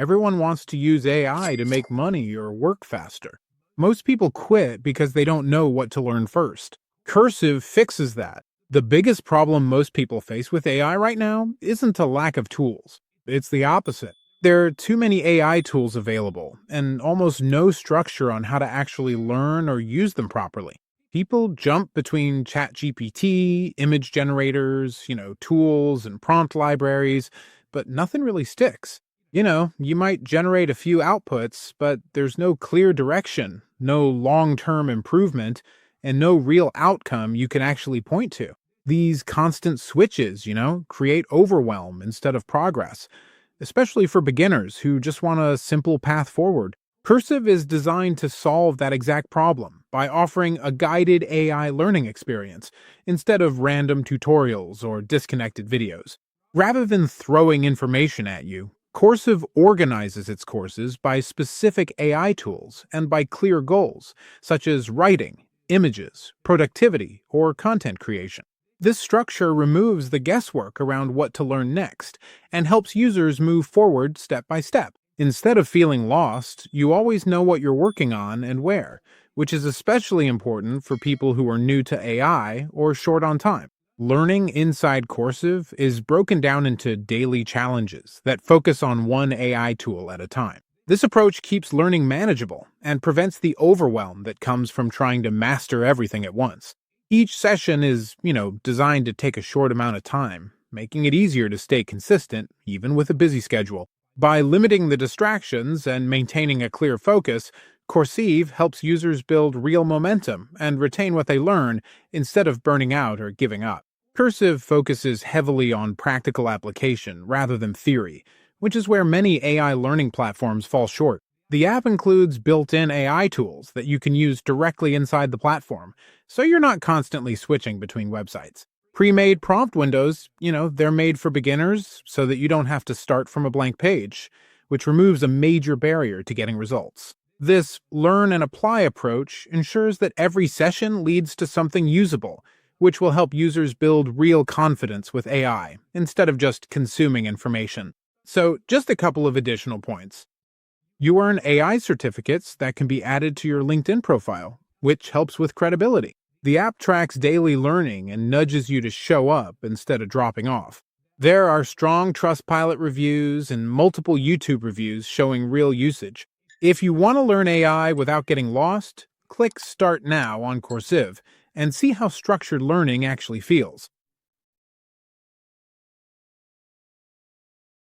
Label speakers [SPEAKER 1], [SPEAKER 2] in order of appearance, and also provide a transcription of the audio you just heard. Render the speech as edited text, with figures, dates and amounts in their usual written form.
[SPEAKER 1] Everyone wants to use AI to make money or work faster. Most people quit because they don't know what to learn first. Cursive fixes that. The biggest problem most people face with AI right now isn't a lack of tools. It's the opposite. There are too many AI tools available, and almost no structure on how to actually learn or use them properly. People jump between ChatGPT, image generators, tools and prompt libraries, but nothing really sticks. You might generate a few outputs, but there's no clear direction, no long term improvement, and no real outcome you can actually point to. These constant switches, create overwhelm instead of progress, especially for beginners who just want a simple path forward. Cursive is designed to solve that exact problem by offering a guided AI learning experience instead of random tutorials or disconnected videos. Rather than throwing information at you, Cursive organizes its courses by specific AI tools and by clear goals, such as writing, images, productivity, or content creation. This structure removes the guesswork around what to learn next and helps users move forward step by step. Instead of feeling lost, you always know what you're working on and where, which is especially important for people who are new to AI or short on time. Learning inside Cursive is broken down into daily challenges that focus on one AI tool at a time. This approach keeps learning manageable and prevents the overwhelm that comes from trying to master everything at once. Each session is, designed to take a short amount of time, making it easier to stay consistent, even with a busy schedule. By limiting the distractions and maintaining a clear focus, Cursive helps users build real momentum and retain what they learn instead of burning out or giving up. Cursive focuses heavily on practical application rather than theory, which is where many AI learning platforms fall short. The app includes built-in AI tools that you can use directly inside the platform, so you're not constantly switching between websites. Pre-made prompt windows, they're made for beginners so that you don't have to start from a blank page, which removes a major barrier to getting results. This learn and apply approach ensures that every session leads to something usable, which will help users build real confidence with AI instead of just consuming information. So, just a couple of additional points. You earn AI certificates that can be added to your LinkedIn profile, which helps with credibility. The app tracks daily learning and nudges you to show up instead of dropping off. There are strong Trustpilot reviews and multiple YouTube reviews showing real usage. If you want to learn AI without getting lost, click Start Now on Cursive and see how structured learning actually feels.